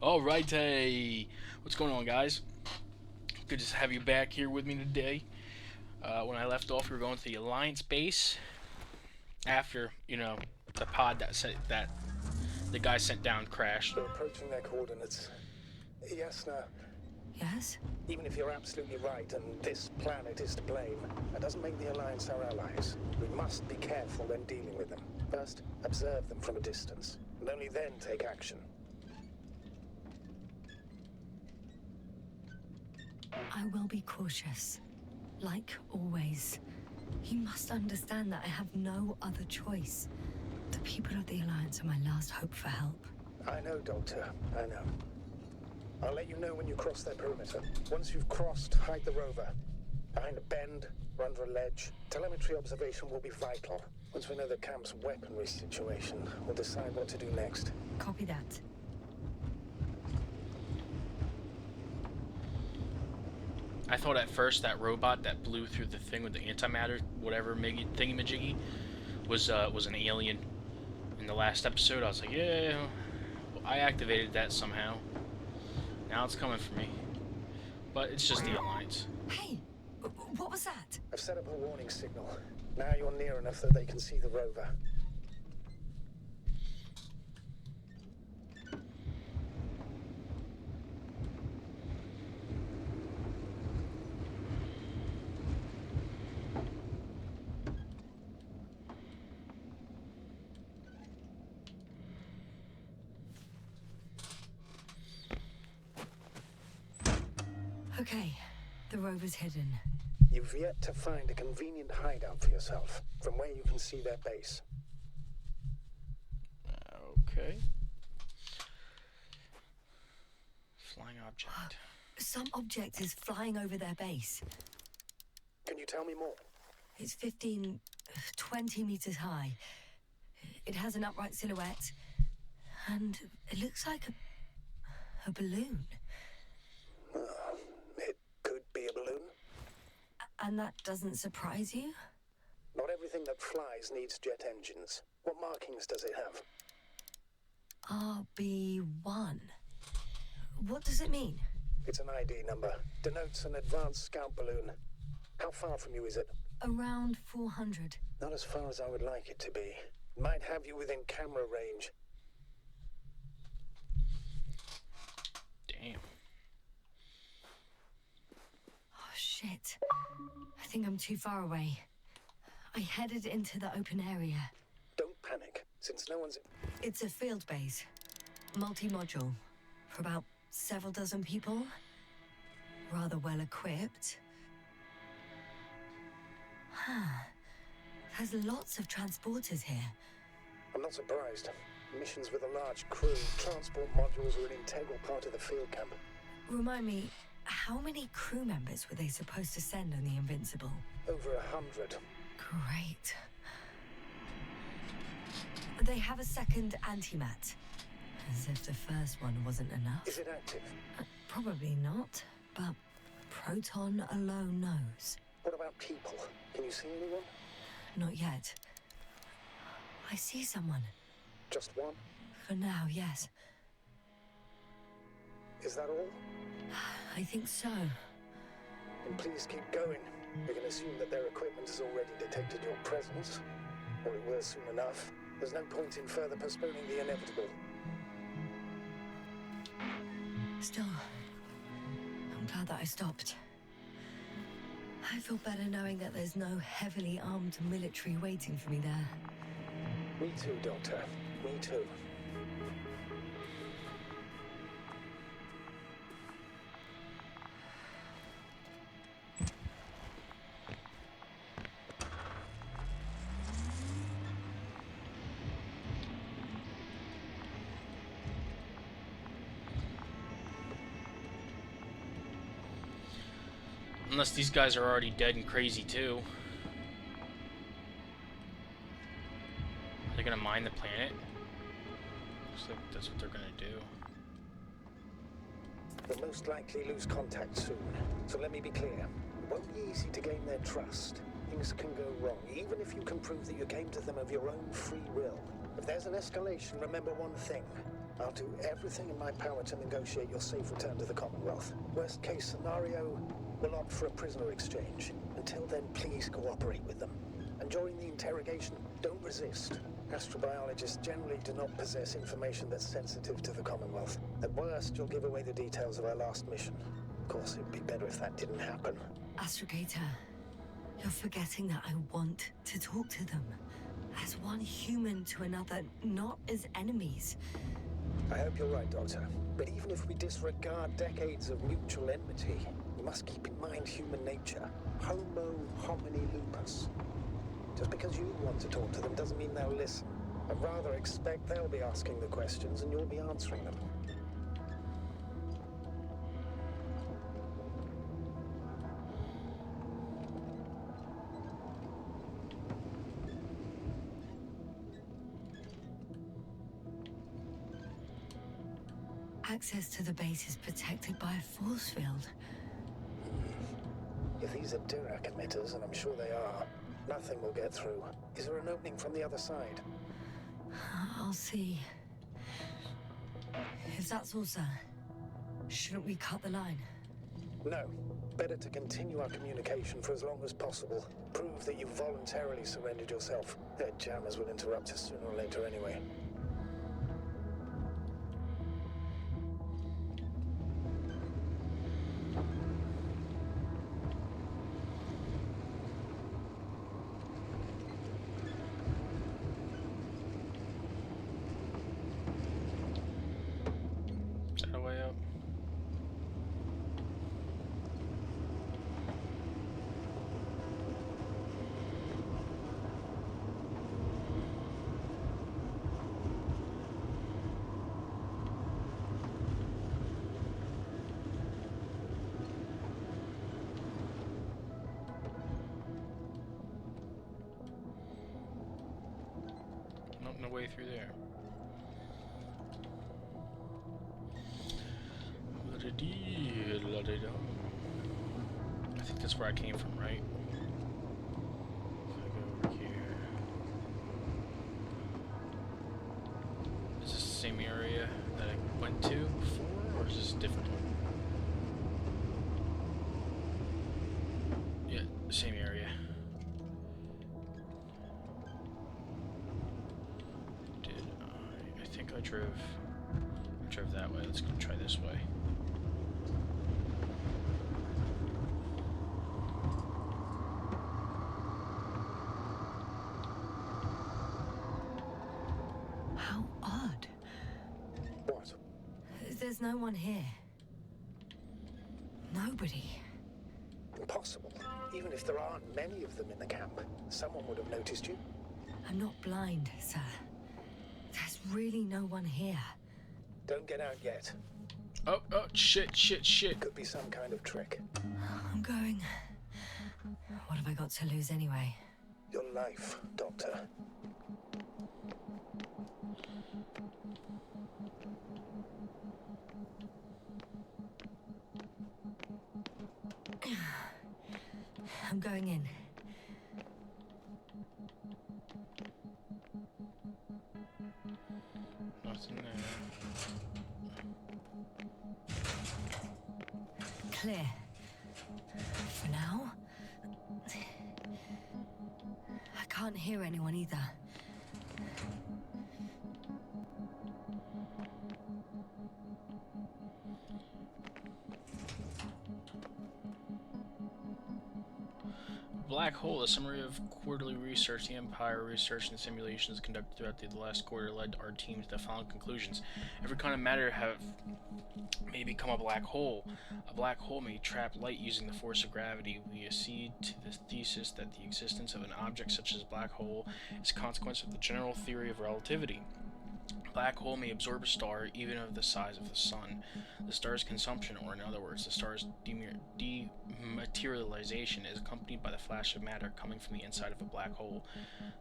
Alright, hey! What's going on, guys? Good to have you back here with me today. When I left off, we were going to the Alliance base after, the pod that the guy sent down crashed. We're approaching their coordinates. Yes, no. Yes? Even if you're absolutely right and this planet is to blame, that doesn't make the Alliance our allies. We must be careful when dealing with them. First, observe them from a distance, and only then take action. I will be cautious. Like always. You must understand that I have no other choice. The people of the Alliance are my last hope for help. I know, Doctor. I know. I'll let you know when you cross their perimeter. Once you've crossed, hide the rover. Behind a bend, or under a ledge. Telemetry observation will be vital. Once we know the camp's weaponry situation, we'll decide what to do next. Copy that. I thought at first that robot that blew through the thing with the antimatter, whatever thingamajiggy, was an alien. In the last episode, I was like, yeah, well, I activated that somehow. Now it's coming for me. But it's just the Alliance. Hey! What was that? I've set up a warning signal. Now you're near enough that they can see the rover. Okay, the rover's hidden. You've yet to find a convenient hideout for yourself, from where you can see their base. Okay. Flying object. Some object is flying over their base. Can you tell me more? It's 15, 20 meters high. It has an upright silhouette. And it looks like a balloon. It could be a balloon. And that doesn't surprise you? Not everything that flies needs jet engines. What markings does it have? RB1. What does it mean? It's an ID number. Denotes an advanced scout balloon. How far from you is it? Around 400. Not as far as I would like it to be. It might have you within camera range. Damn. Oh, shit. I think I'm too far away. I headed into the open area. Don't panic, since no one's... It's a field base. Multi-module. For about several dozen people. Rather well equipped. There's lots of transporters here. I'm not surprised. Missions with a large crew, transport modules are an integral part of the field camp. Remind me, how many crew members were they supposed to send on the Invincible? Over 100. Great. They have a second antimat. As if the first one wasn't enough. Is it active? Probably not, but Proton alone knows. What about people? Can you see anyone? Not yet. I see someone. Just one? For now, yes. Is that all? I think so. Then please keep going. We can assume that their equipment has already detected your presence. Or it will soon enough. There's no point in further postponing the inevitable. Still, I'm glad that I stopped. I feel better knowing that there's no heavily armed military waiting for me there. Me too, Doctor. Me too. Unless these guys are already dead and crazy too. Are they gonna mine the planet? Looks like that's what they're gonna do. We'll most likely lose contact soon. So let me be clear. It won't be easy to gain their trust. Things can go wrong, even if you can prove that you came to them of your own free will. If there's an escalation, remember one thing. I'll do everything in my power to negotiate your safe return to the Commonwealth. Worst case scenario, we'll opt for a prisoner exchange. Until then, please cooperate with them. And during the interrogation, don't resist. Astrobiologists generally do not possess information that's sensitive to the Commonwealth. At worst, you'll give away the details of our last mission. Of course, it would be better if that didn't happen. Astrogator, you're forgetting that I want to talk to them. As one human to another, not as enemies. I hope you're right, Doctor. But even if we disregard decades of mutual enmity, we must keep in mind human nature. Homo homini lupus. Just because you want to talk to them doesn't mean they'll listen. I'd rather expect they'll be asking the questions and you'll be answering them. Access to the base is protected by a force field. If these are Dirac emitters, and I'm sure they are, nothing will get through. Is there an opening from the other side? I'll see. If that's all, sir, shouldn't we cut the line? No. Better to continue our communication for as long as possible. Prove that you voluntarily surrendered yourself. Their jammers will interrupt us sooner or later anyway. Is that a way out? Nope, no way through there. I think that's where I came from, right? If I go over here. Is this the same area that I went to before, or is this a different one? Yeah, same area. I think I drove that way. Let's go try this way. How odd. What? There's no one here. Nobody. Impossible. Even if there aren't many of them in the camp, someone would have noticed you. I'm not blind, sir. There's really no one here. Don't get out yet. Oh, shit. Could be some kind of trick. I'm going. What have I got to lose anyway? Your life, Doctor. I'm going in. Nothing there. Clear. For now. I can't hear anyone either. Black Hole, a summary of quarterly research. The Empire research and simulations conducted throughout the last quarter led our team to the following conclusions. Every kind of matter may become a black hole. A black hole may trap light using the force of gravity. We accede to the thesis that the existence of an object such as a black hole is a consequence of the general theory of relativity. A black hole may absorb a star even of the size of the sun. The star's consumption, or in other words, the star's dematerialization, is accompanied by the flash of matter coming from the inside of a black hole.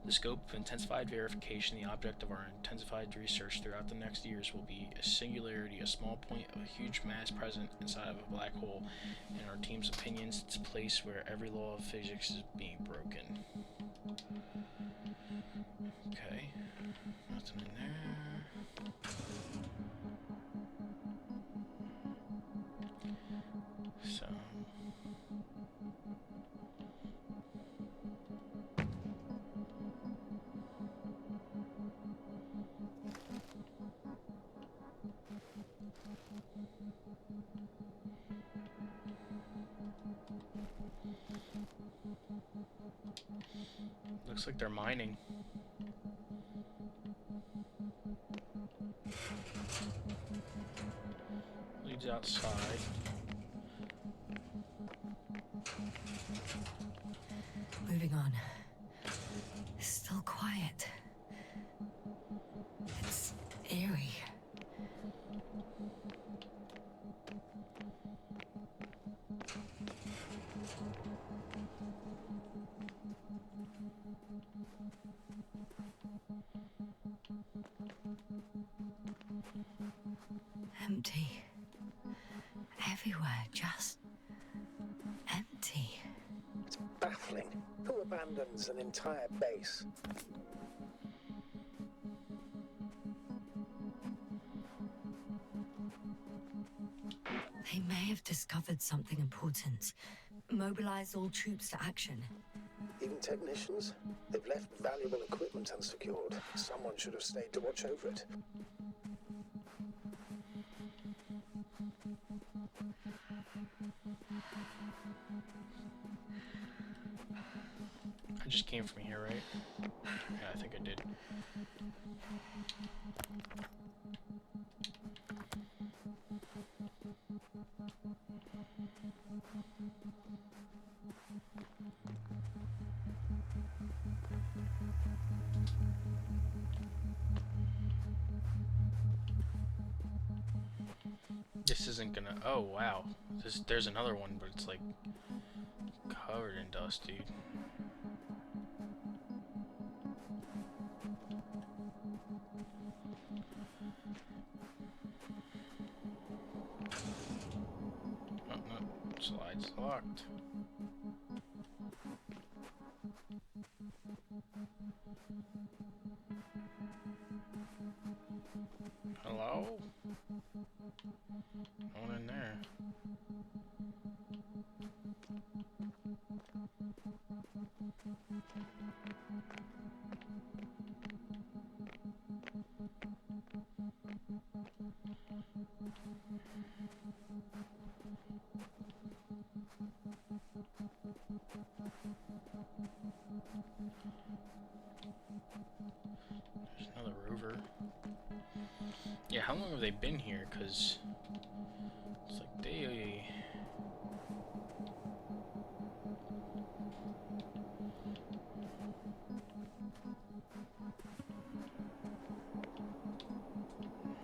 The scope of intensified verification, the object of our intensified research throughout the next years, will be a singularity, a small point of a huge mass present inside of a black hole. In our team's opinions, it's a place where every law of physics is being broken. Okay. Nothing in there. So. Looks like they're mining. Leads outside. Moving on. Still quiet. It's eerie. Empty. Everywhere, just empty. It's baffling. Who abandons an entire base? They may have discovered something important. Mobilize all troops to action. Even technicians? They've left valuable equipment unsecured. Someone should have stayed to watch over it. I just came from here, right? Yeah, I think I did. This isn't gonna... Oh, wow. There's another one, but it's like covered in dust, dude. Oh, no. Slide's locked. Hello? No one in there. There's another rover. Yeah, how long have they been here? Because it's like they...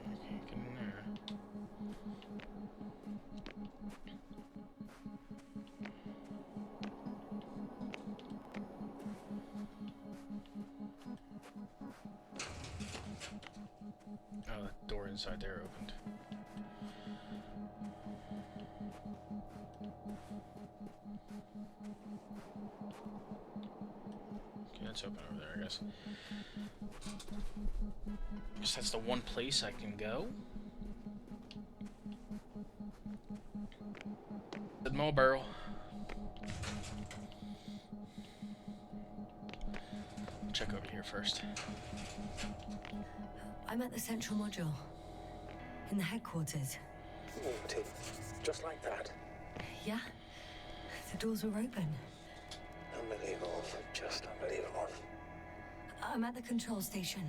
I can't get in there. Oh, the door inside there opened. Okay, that's open over there, I guess. Guess that's the one place I can go. The Mo barrel. Check over here first. I'm at the central module. In the headquarters. Walked in. Just like that. Yeah? The doors were open. Unbelievable. Just unbelievable. I'm at the control station.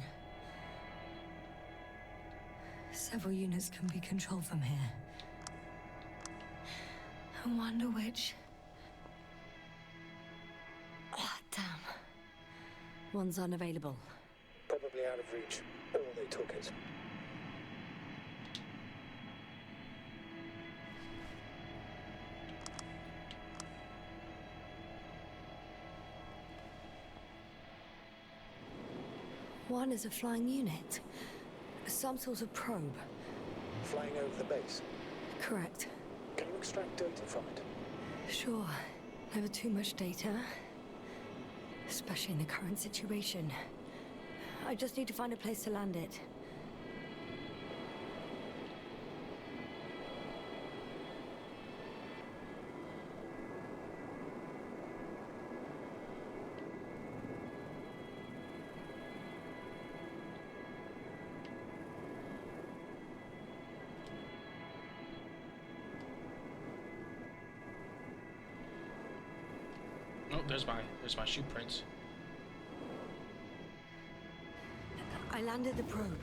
Several units can be controlled from here. I wonder which... Ah, damn. One's unavailable. Probably out of reach. Or they took it. One is a flying unit. Some sort of probe. Flying over the base. Correct. Can you extract data from it? Sure. Never too much data. especially in the current situation. I just need to find a place to land it. Oh, there's my shoe prints. I landed the probe.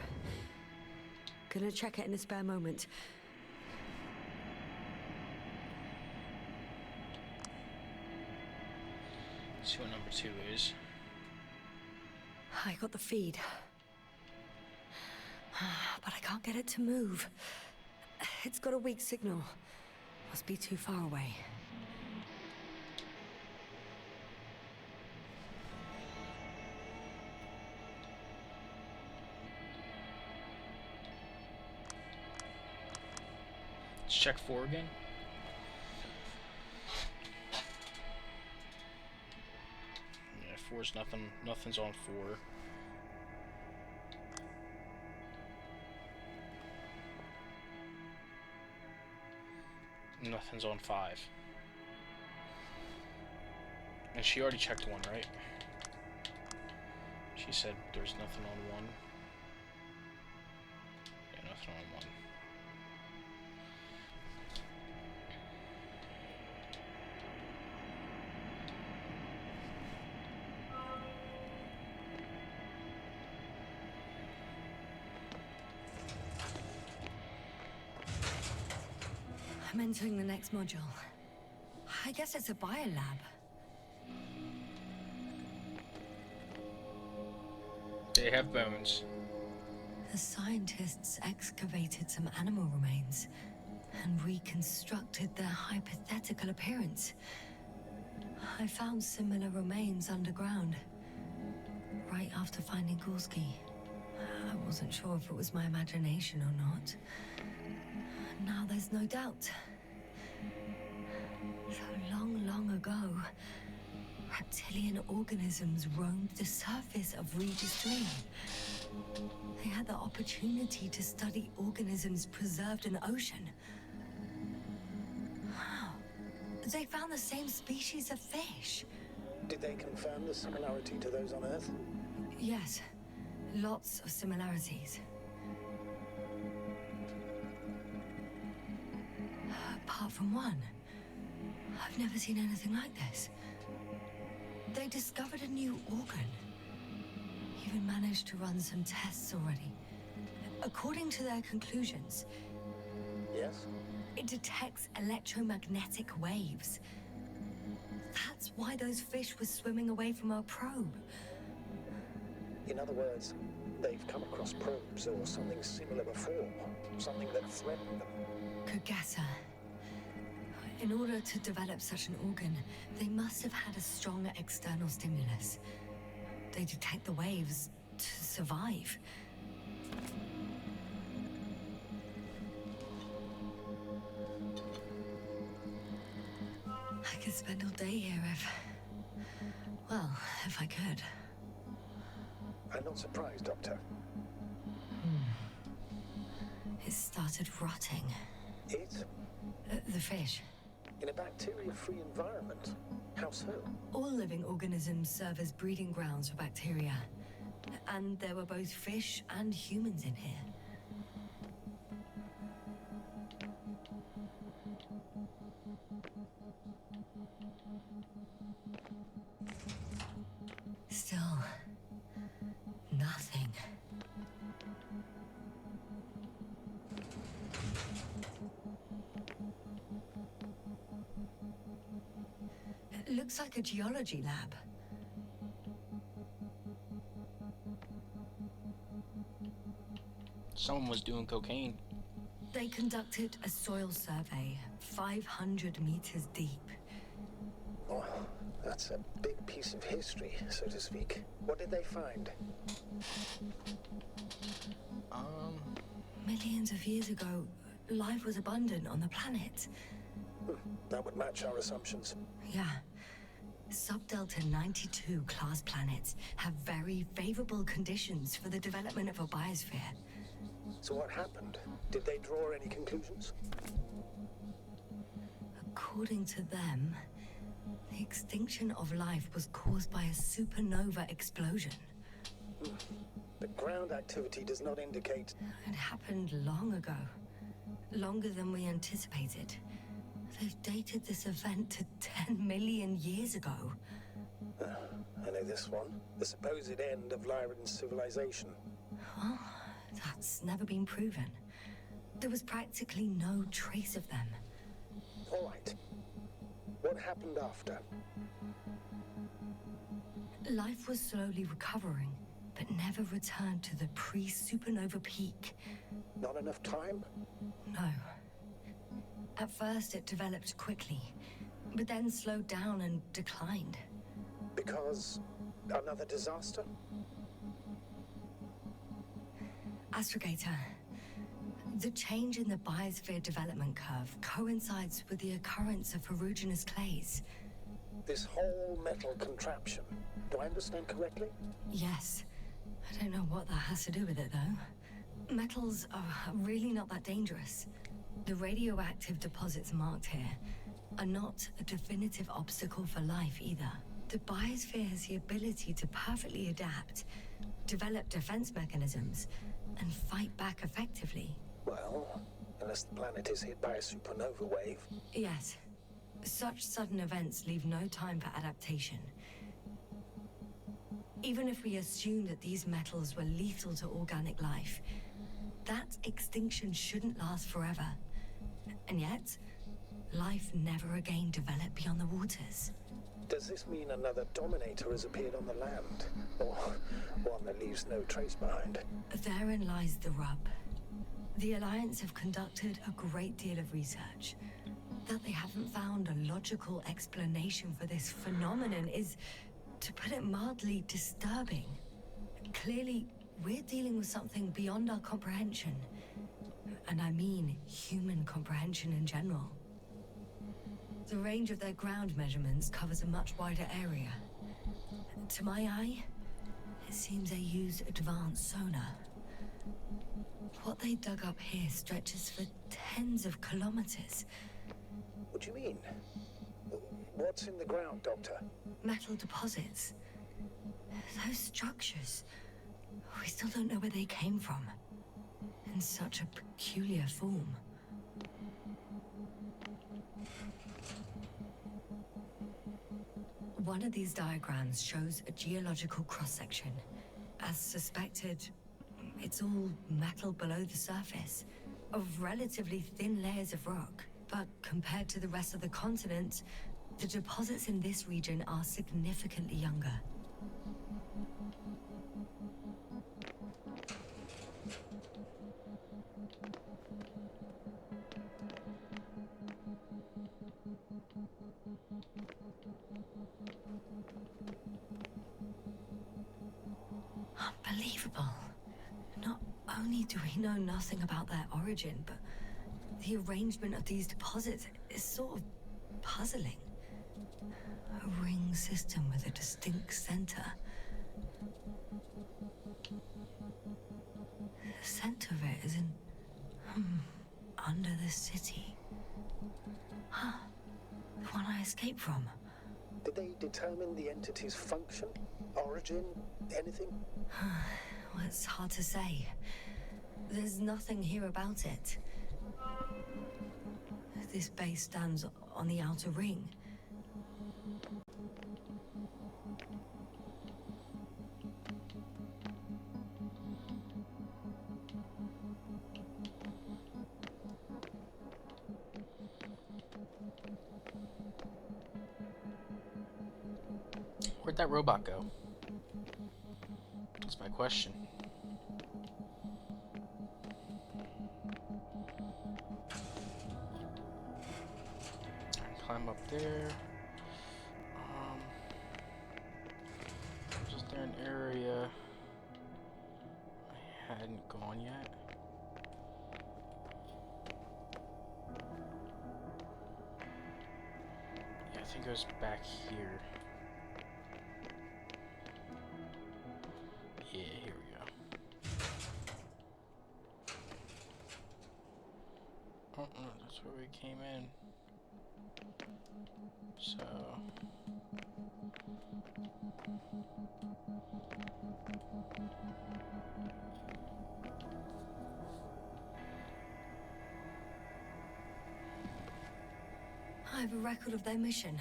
Gonna check it in a spare moment. Let's see what number 2 is. I got the feed. But I can't get it to move. It's got a weak signal. Must be too far away. Let's check 4 again. Yeah, 4's nothing. Nothing's on 4. Nothing's on 5. And she already checked 1, right? She said there's nothing on 1. Yeah, nothing on 1. I'm entering the next module. I guess it's a biolab. They have bones. The scientists excavated some animal remains and reconstructed their hypothetical appearance. I found similar remains underground, right after finding Gorski. I wasn't sure if it was my imagination or not. Now there's no doubt. So long, long ago, reptilian organisms roamed the surface of Regis 3. They had the opportunity to study organisms preserved in the ocean. Wow. They found the same species of fish. Did they confirm the similarity to those on Earth? Yes, lots of similarities. Apart from one, I've never seen anything like this. They discovered a new organ. Even managed to run some tests already. According to their conclusions, Yes? it detects electromagnetic waves. That's why those fish were swimming away from our probe. In other words, they've come across probes or something similar before. Something that threatened them. Could guess her. In order to develop such an organ, they must have had a strong external stimulus. They detect the waves to survive. I could spend all day here if I could. I'm not surprised, Doctor. It started rotting. It? The fish. In a bacteria-free environment? How so? All living organisms serve as breeding grounds for bacteria. And there were both fish and humans in here. Still, nothing. It looks like a geology lab. Someone was doing cocaine. They conducted a soil survey, 500 meters deep. Oh, that's a big piece of history, so to speak. What did they find? Millions of years ago, life was abundant on the planet. That would match our assumptions. Yeah. Sub-Delta 92 class planets have very favorable conditions for the development of a biosphere. So what happened? Did they draw any conclusions? According to them, the extinction of life was caused by a supernova explosion. The ground activity does not indicate... It happened long ago. Longer than we anticipated. They've dated this event to 10 million years ago. I know this one. The supposed end of Lyran's civilization. Well, that's never been proven. There was practically no trace of them. All right. What happened after? Life was slowly recovering, but never returned to the pre-supernova peak. Not enough time? No. At first, it developed quickly, but then slowed down and declined. Because another disaster? Astrogator, the change in the biosphere development curve coincides with the occurrence of ferruginous clays. This whole metal contraption. Do I understand correctly? Yes. I don't know what that has to do with it, though. Metals are really not that dangerous. The radioactive deposits marked here are not a definitive obstacle for life either. The biosphere has the ability to perfectly adapt, develop defense mechanisms, and fight back effectively. Well, unless the planet is hit by a supernova wave. Yes. Such sudden events leave no time for adaptation. Even if we assume that these metals were lethal to organic life, that extinction shouldn't last forever. And yet, life never again developed beyond the waters. Does this mean another Dominator has appeared on the land? Or one that leaves no trace behind? Therein lies the rub. The Alliance have conducted a great deal of research. That they haven't found a logical explanation for this phenomenon is, to put it mildly, disturbing. Clearly, we're dealing with something beyond our comprehension. And I mean human comprehension in general. The range of their ground measurements covers a much wider area. To my eye, it seems they use advanced sonar. What they dug up here stretches for tens of kilometers. What do you mean? What's in the ground, Doctor? Metal deposits. Those structures. We still don't know where they came from. In such a peculiar form. One of these diagrams shows a geological cross-section. As suspected, it's all metal below the surface, of relatively thin layers of rock. But compared to the rest of the continent, the deposits in this region are significantly younger. Unbelievable. Not only do we know nothing about their origin, but the arrangement of these deposits is sort of puzzling. A ring system with a distinct center. The center of it is in... under the city. Huh. The one I escaped from. Did they determine the entity's function? Origin? Anything? Well, it's hard to say. There's nothing here about it. This base stands on the outer ring. Where'd that robot go? That's my question. Climb up there. Is there an area I hadn't gone yet? Yeah, I think it was back here. That's where we came in. So... I have a record of their mission.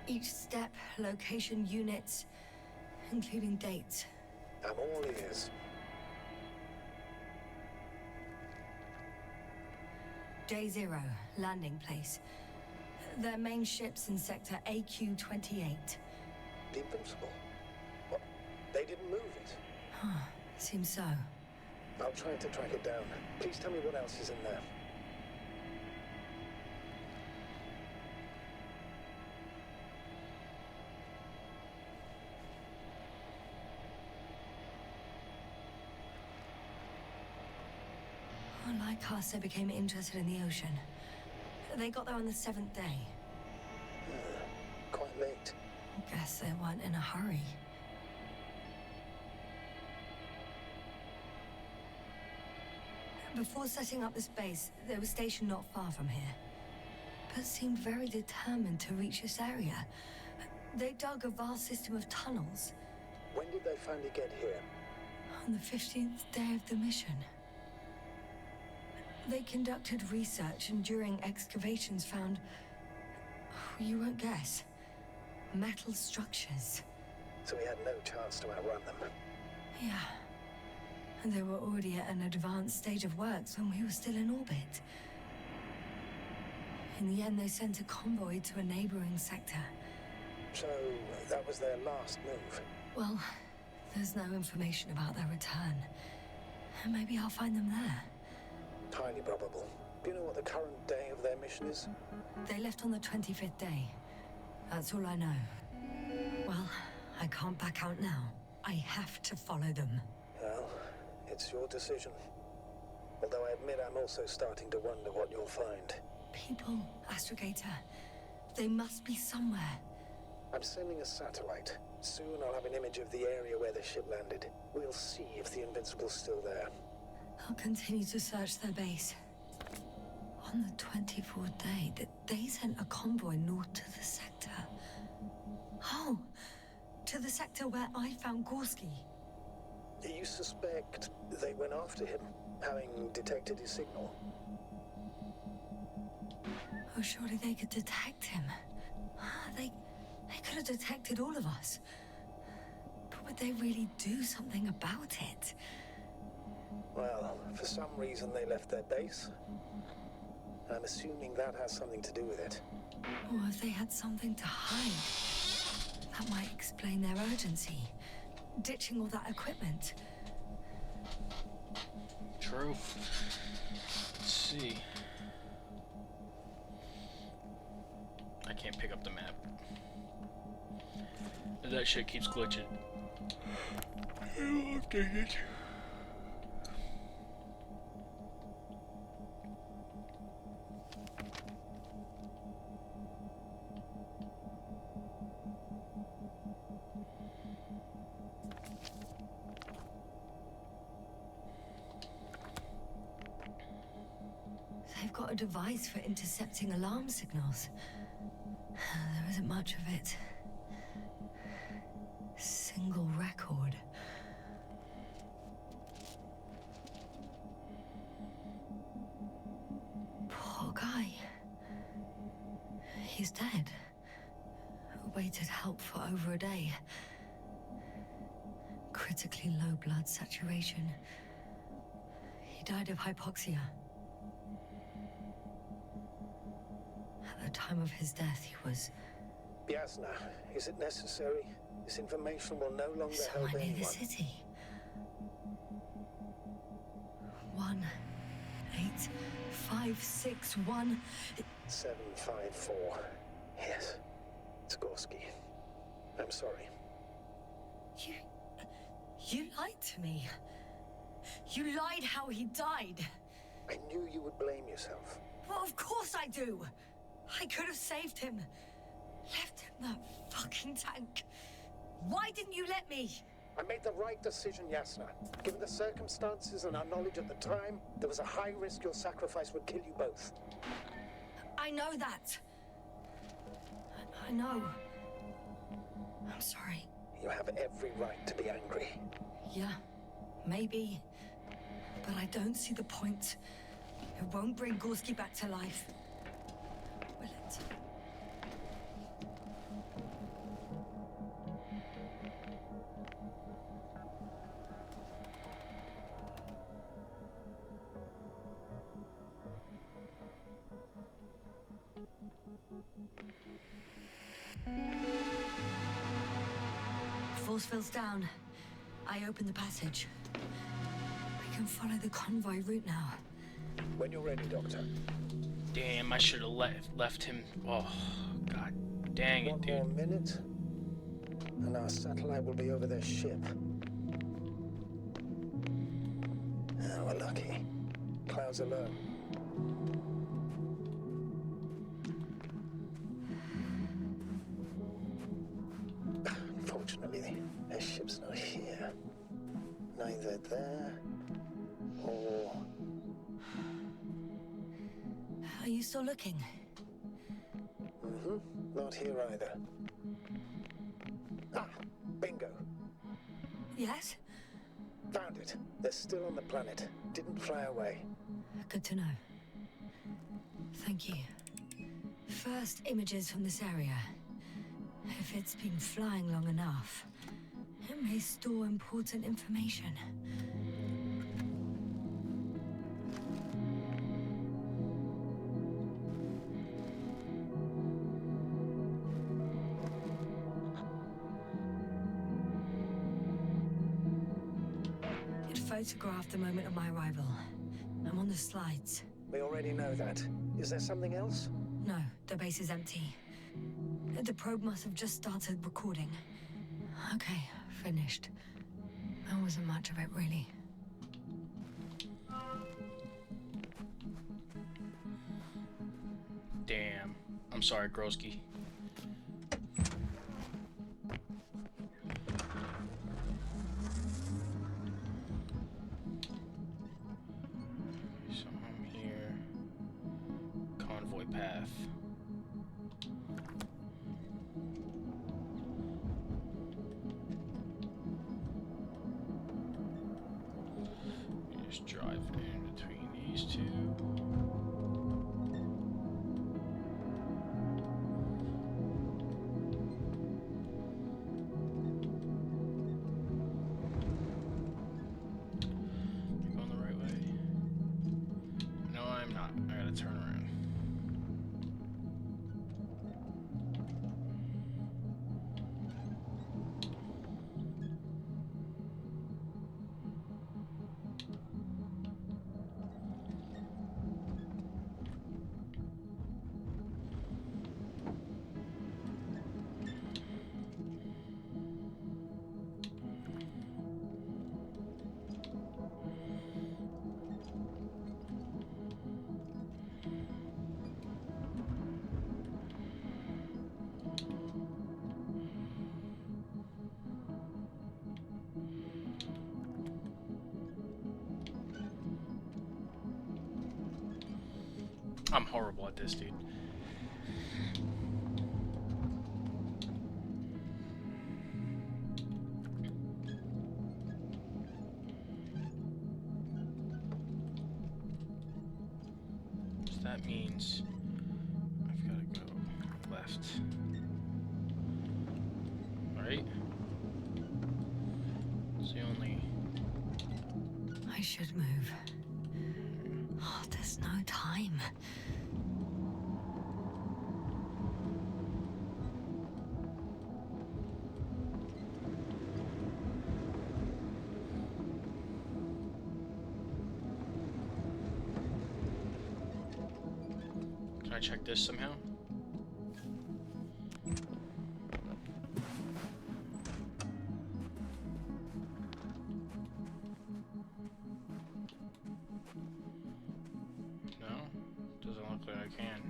Each step, location, units, including dates. I'm all ears. Day 0, landing place. Their main ship's in sector AQ-28. The Invincible? What? They didn't move it? Seems so. I'll try to track it down. Please tell me what else is in there. Like us, they became interested in the ocean. They got there on the 7th day. Quite late. Guess they weren't in a hurry. Before setting up this base, they were stationed not far from here, but seemed very determined to reach this area. They dug a vast system of tunnels. When did they finally get here? On the 15th day of the mission. They conducted research and during excavations found, you won't guess, metal structures. So we had no chance to outrun them. Yeah. And they were already at an advanced stage of works when we were still in orbit. In the end, they sent a convoy to a neighboring sector. So that was their last move. Well, there's no information about their return. Maybe I'll find them there. Highly probable. Do you know what the current day of their mission is? They left on the 25th day. That's all I know. Well, I can't back out now. I have to follow them. Well, it's your decision. Although I admit I'm also starting to wonder what you'll find. People, Astrogator. They must be somewhere. I'm sending a satellite. Soon I'll have an image of the area where the ship landed. We'll see if the Invincible's still there. I'll continue to search their base. On the 24th day, they sent a convoy north to the sector. Oh, to the sector where I found Gorski. You suspect they went after him, having detected his signal? Oh, surely they could detect him. They could have detected all of us. But would they really do something about it? Well, for some reason they left their base. I'm assuming that has something to do with it. Or if they had something to hide. That might explain their urgency. Ditching all that equipment. True. Let's see. I can't pick up the map. That shit keeps glitching. Oh, dang it. They've got a device for intercepting alarm signals. There isn't much of it. Single record. Poor guy. He's dead. Waited help for over a day. Critically low blood saturation. He died of hypoxia. At the time of his death, he was... Biasna, is it necessary? This information will no longer help somewhere near anyone. the city. 18561. 754. Yes. It's Gorski. I'm sorry. You lied to me. You lied how he died. I knew you would blame yourself. Well, of course I do. I could have saved him. Left him that fucking tank. Why didn't you let me? I made the right decision, Yasna. Given the circumstances and our knowledge at the time, there was a high risk your sacrifice would kill you both. I know that. I know. I'm sorry. You have every right to be angry. Yeah, maybe. But I don't see the point. It won't bring Gorski back to life. Will it? Force field's down. I open the passage. We can follow the convoy route now. When you're ready, Doctor. Damn, I should have left him. Oh, god dang it, One dude. more minute, and our satellite will be over their ship. Ah, we're lucky. Clouds alone. Unfortunately, their ship's not here. Neither there or... Are you still looking? Not here either. Ah, bingo. Yes? Found it. They're still on the planet. Didn't fly away. Good to know. Thank you. First images from this area. If it's been flying long enough, it may store important information. It photographed the moment of my arrival. I'm on the slides. We already know that. Is there something else? No, the base is empty. The probe must have just started recording. Okay, finished. There wasn't much of it, really. Damn. I'm sorry, Groski. So I'm here. Convoy path. Just drive in between these two. Going the right way? No, I'm not. I gotta turn around. I'm horrible at this, dude. So that means I've got to go left. Right? It's the only... I should move. Oh, there's no time. Can I check this somehow? No? Doesn't look like I can.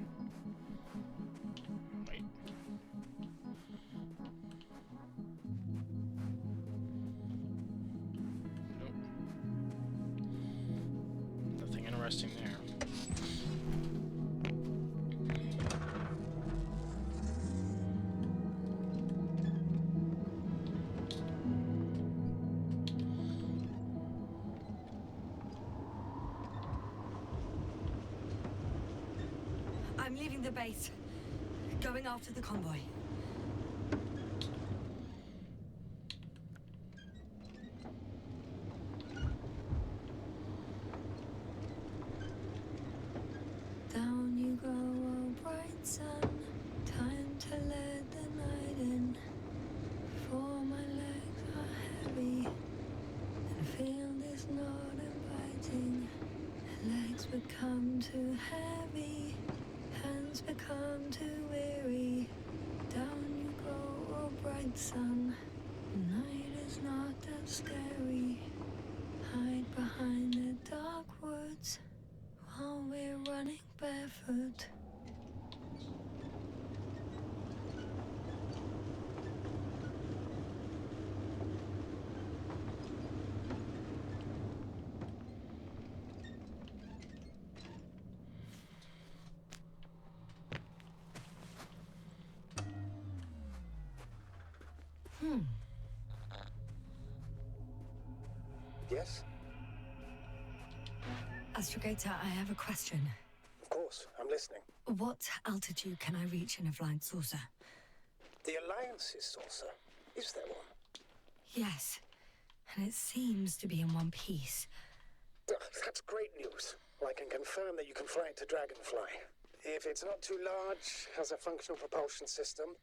Wait. interesting there. I'm leaving the base. Going after the convoy. Down you go, oh bright sun. Time to let the night in. For my legs are heavy. The field is not inviting. Legs become too heavy. Hands become too weary. Down you go, oh bright sun. Night is not that scary. Hide behind the dark woods while we're running barefoot. Yes? Astrogator, I have a question. Of course, I'm listening. What altitude can I reach in a flying saucer? The Alliance's saucer. Is there one? Yes, and it seems to be in one piece. That's great news. I can confirm that you can fly it to Dragonfly. If it's not too large, has a functional propulsion system,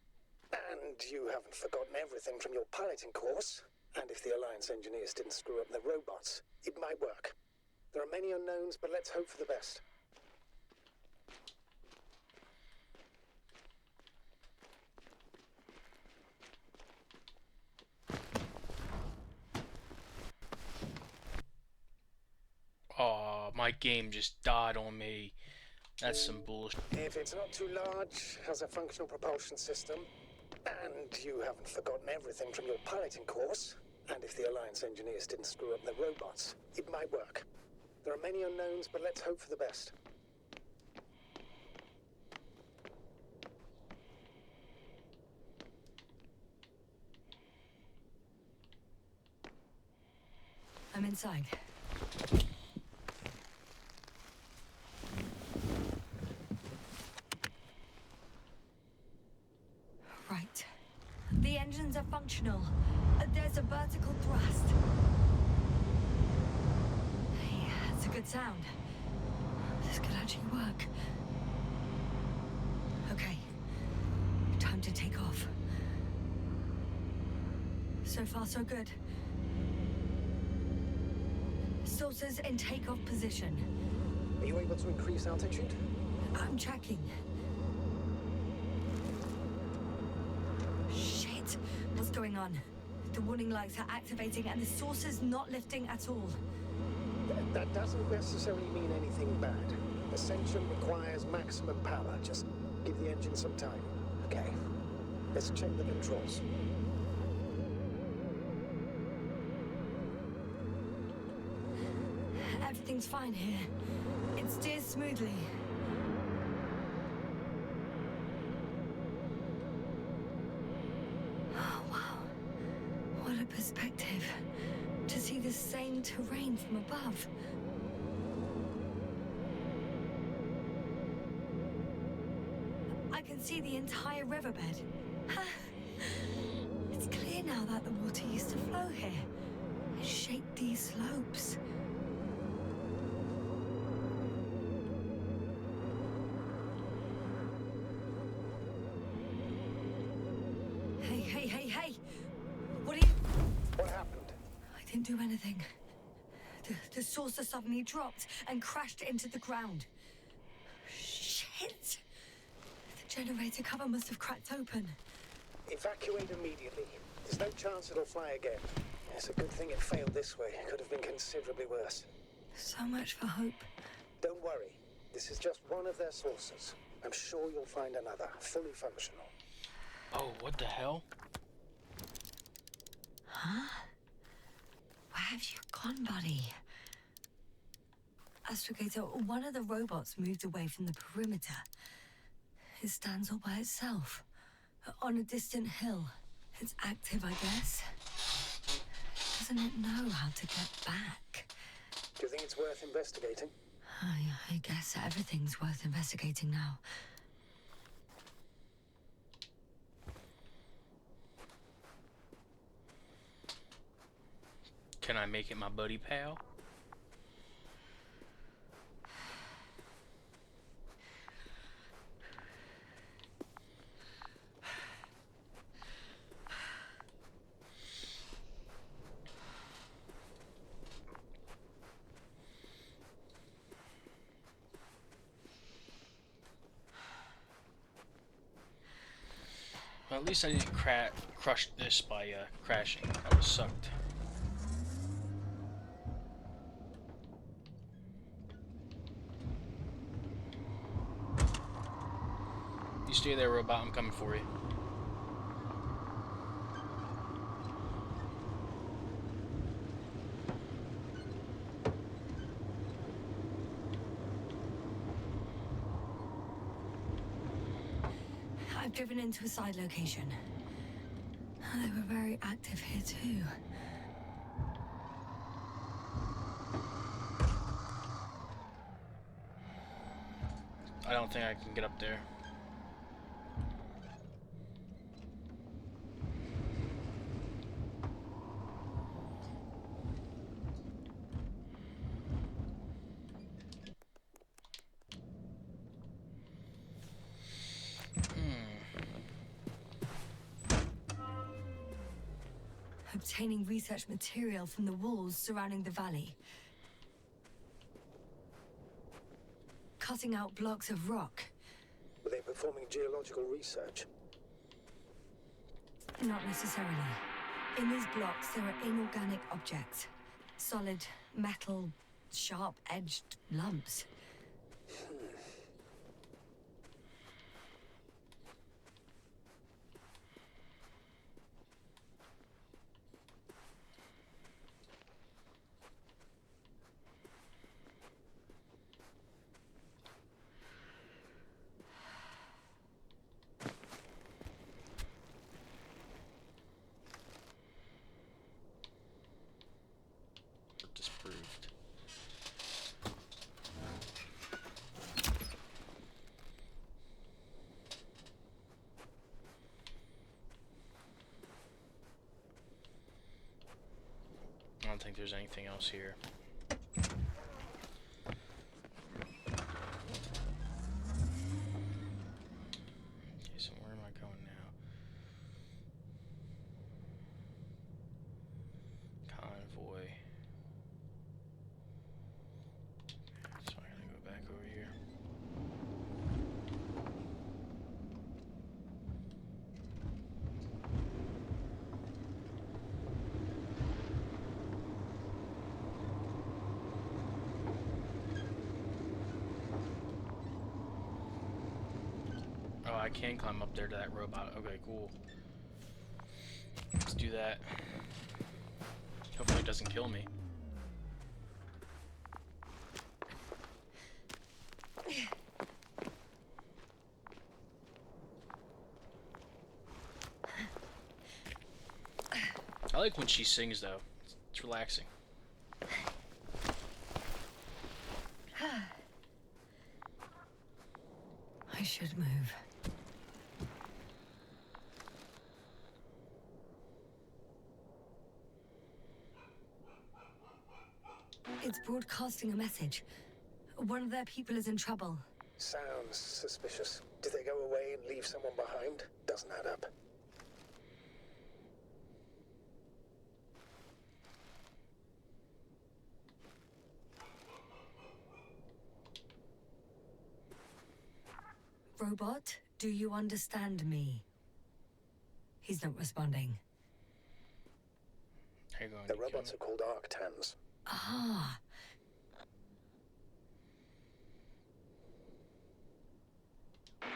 and you haven't forgotten everything from your piloting course, and if the Alliance engineers didn't screw up the robots, it might work. There are many unknowns, but let's hope for the best. Aw, my game just died on me. That's some bullshit. If it's not too large, has a functional propulsion system, and you haven't forgotten everything from your piloting course, and if the Alliance engineers didn't screw up the robots, it might work. There are many unknowns, but let's hope for the best. I'm inside. Right. The engines are functional. There's a vertical thrust. Hey, that's a good sound. This could actually work. Okay. Time to take off. So far, so good. Saucers in takeoff position. Are you able to increase altitude? I'm checking. Shit! What's going on? The warning lights are activating and the saucer's not lifting at all. That doesn't necessarily mean anything bad. Ascension requires maximum power. Just give the engine some time. Okay. Let's check the controls. Everything's fine here. It steers smoothly. Oh, wow. What a perspective. To see the same terrain from above. I can see the entire riverbed. It's clear now that the water used to flow here. It shaped these slopes. Hey! What are you... What happened? I didn't do anything. The saucer suddenly dropped and crashed into the ground. Shit! The generator cover must have cracked open. Evacuate immediately. There's no chance it'll fly again. It's a good thing it failed this way. It could have been considerably worse. So much for hope. Don't worry. This is just one of their saucers. I'm sure you'll find another, fully functional. Oh, what the hell? Huh? Where have you gone, buddy? Astrogator, one of the robots moved away from the perimeter. It stands all by itself, on a distant hill. It's active, I guess. Doesn't it know how to get back? Do you think it's worth investigating? I guess everything's worth investigating now. Can I make it my buddy pal? Well, at least I didn't crush this by crashing. That was sucked. You stay there, robot. I'm coming for you. I've driven into a side location. They were very active here too. I don't think I can get up there. Obtaining research material from the walls surrounding the valley. Cutting out blocks of rock. Were they performing geological research? Not necessarily. In these blocks, there are inorganic objects. Solid, metal, sharp-edged lumps. Disproved. I don't think there's anything else here. Okay, so where am I going now? Convoy. So I gotta go back over here. Oh, I can climb up there to that robot. Okay, cool. Let's do that. Hopefully it doesn't kill me. I like when she sings though. It's relaxing. I should move. It's broadcasting a message. One of their people is in trouble. Sounds suspicious. Did they go away and leave someone behind? Doesn't add up. Robot, do you understand me? He's not responding. Are you going The to kill robots me? are called Arctans. Ah.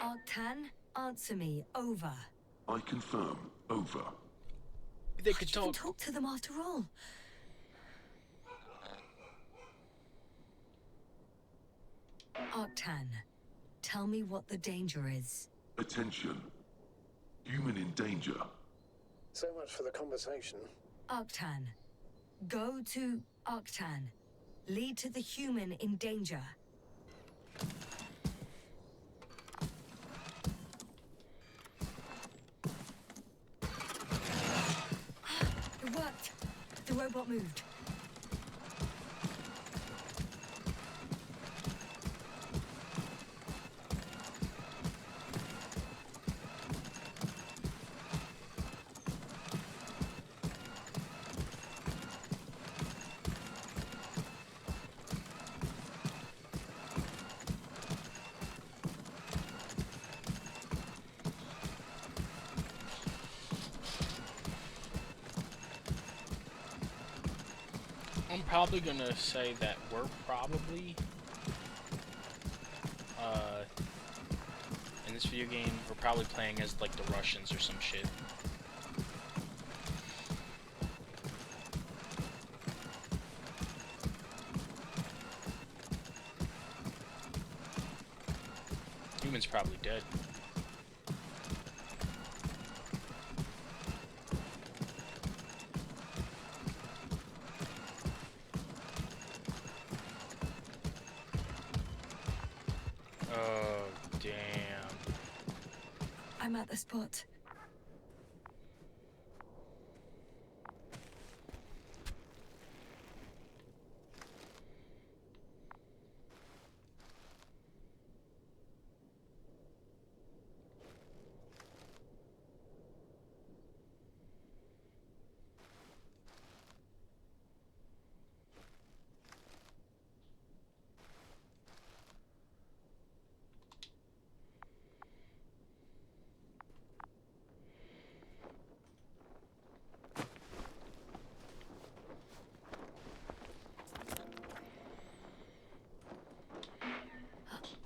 Arctan, answer me. Over. I confirm. Over. They could You can talk. talk to them after all. Arctan, tell me what the danger is. Attention. Human in danger. So much for the conversation. Arctan, go to Arctan. Lead to the human in danger. It worked. The robot moved. I'm probably gonna say that we're probably in this video game we're probably playing as like the Russians or some shit. Human's probably dead. Oh, damn. I'm at the spot.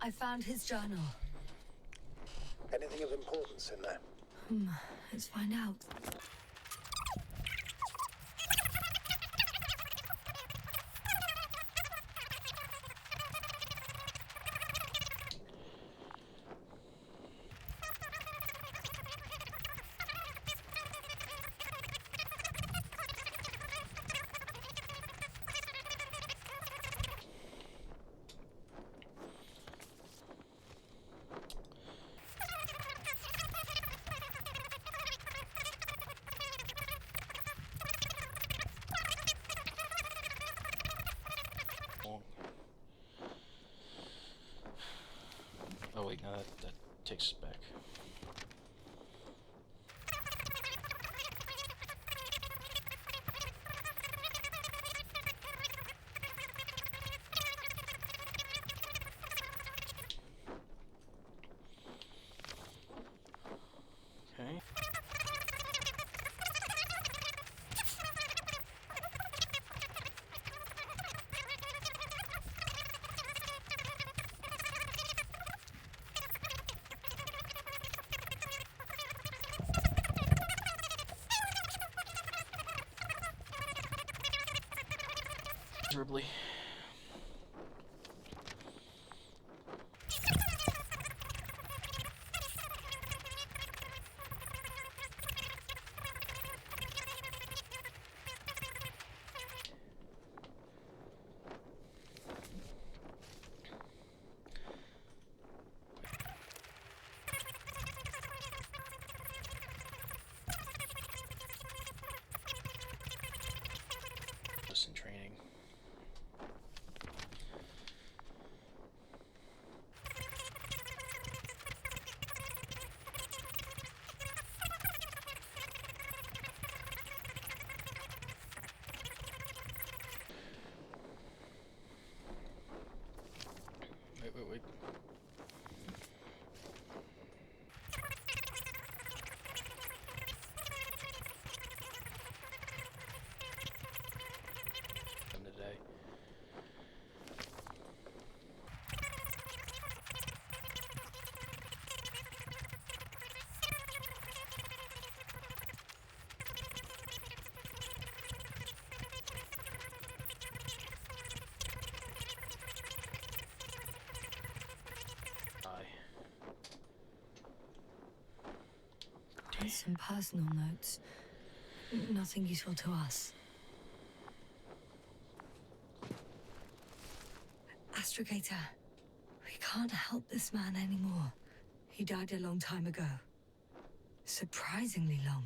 I found his journal. Anything of importance in there? Let's find out. Oh wait, no, that takes us back. Okay. Miserably. Just in training. Some personal notes. Nothing useful to us. Astrogator, we can't help this man anymore. He died a long time ago. Surprisingly long.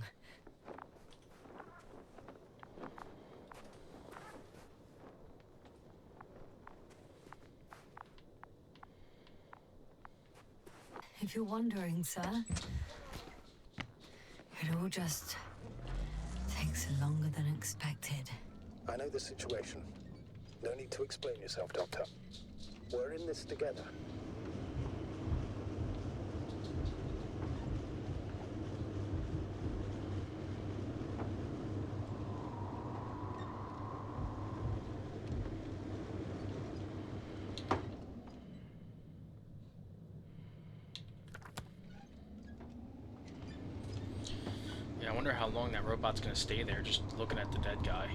If you're wondering, sir, it all just takes longer than expected. I know the situation. No need to explain yourself, Doctor. We're in this together. Yeah, I wonder how long that robot's gonna stay there, just looking at the dead guy.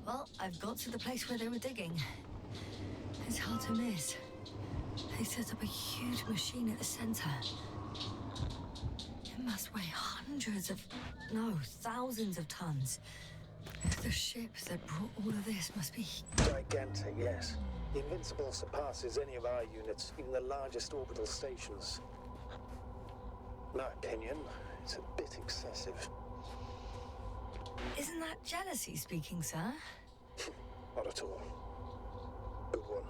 Well, I've got to the place where they were digging. It's hard to miss. They set up a huge machine at the center. It must weigh hundreds of, no, thousands of tons. The ship that brought all of this must be... Gigantic, yes. The Invincible surpasses any of our units, even the largest orbital stations. In my opinion, it's a bit excessive. Isn't that jealousy speaking, sir? Not at all. Good one.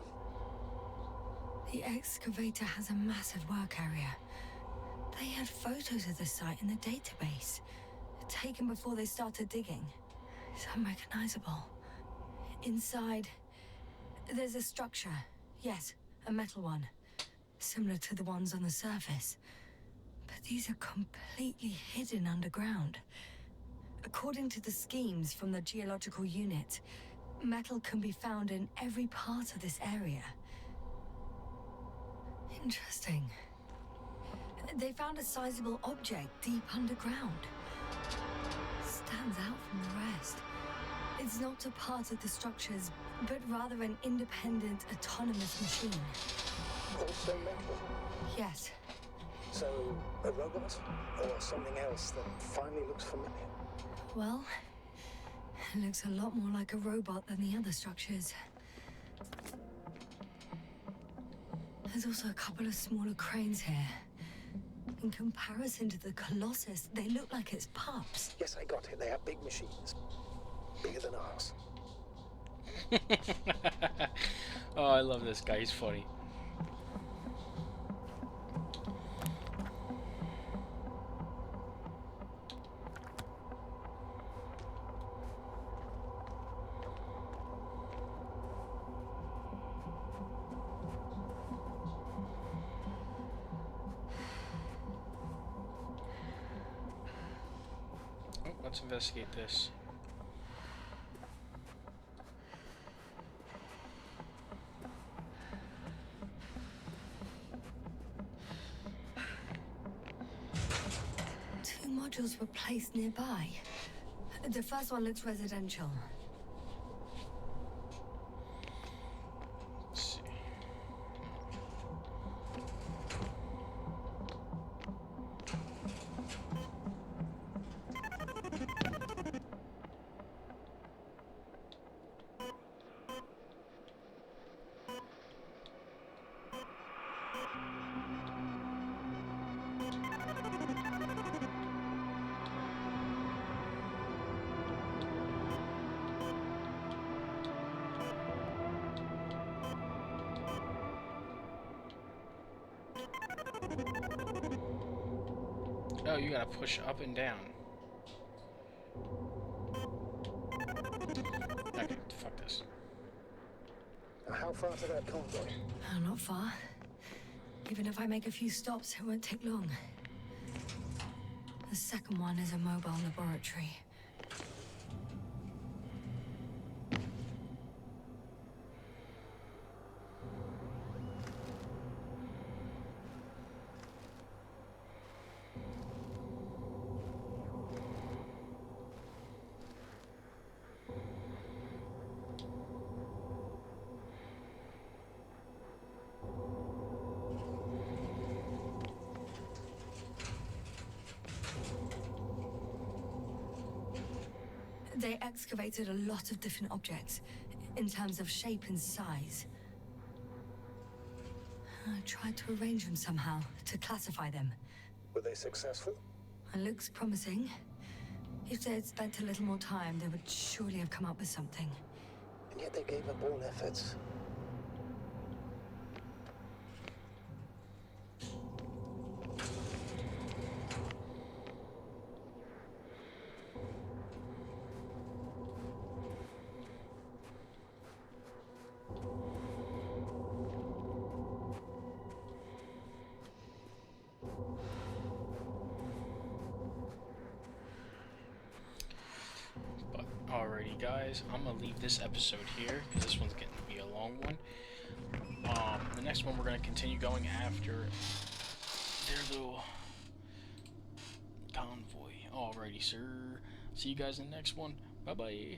The excavator has a massive work area. They had photos of the site in the database, taken before they started digging. It's unrecognizable. Inside, there's a structure. Yes, a metal one. Similar to the ones on the surface. But these are completely hidden underground. According to the schemes from the geological unit, metal can be found in every part of this area. Interesting. They found a sizable object deep underground. Stands out from the rest. It's not a part of the structures, but rather an independent, autonomous machine. Also metal. Yes. So, a robot? Or something else that finally looks familiar? Well, it looks a lot more like a robot than the other structures. There's also a couple of smaller cranes here. In comparison to the Colossus, they look like it's pups. Yes, I got it. They have big machines. Bigger than ours. Oh, I love this guy. He's funny. Oh, let's investigate this. Two modules were placed nearby. The first one looks residential. Let's see. Oh, you gotta push up and down. Okay, fuck this. How far to that convoy? Oh, not far. Even if I make a few stops, it won't take long. The second one is a mobile laboratory. They excavated a lot of different objects, in terms of shape and size. I tried to arrange them somehow, to classify them. Were they successful? It looks promising. If they had spent a little more time, they would surely have come up with something. And yet they gave up all efforts. Alrighty, guys, I'm gonna leave this episode here because this one's getting to be a long one. The next one we're gonna continue going after their little convoy. Alrighty, sir. See you guys in the next one. Bye bye.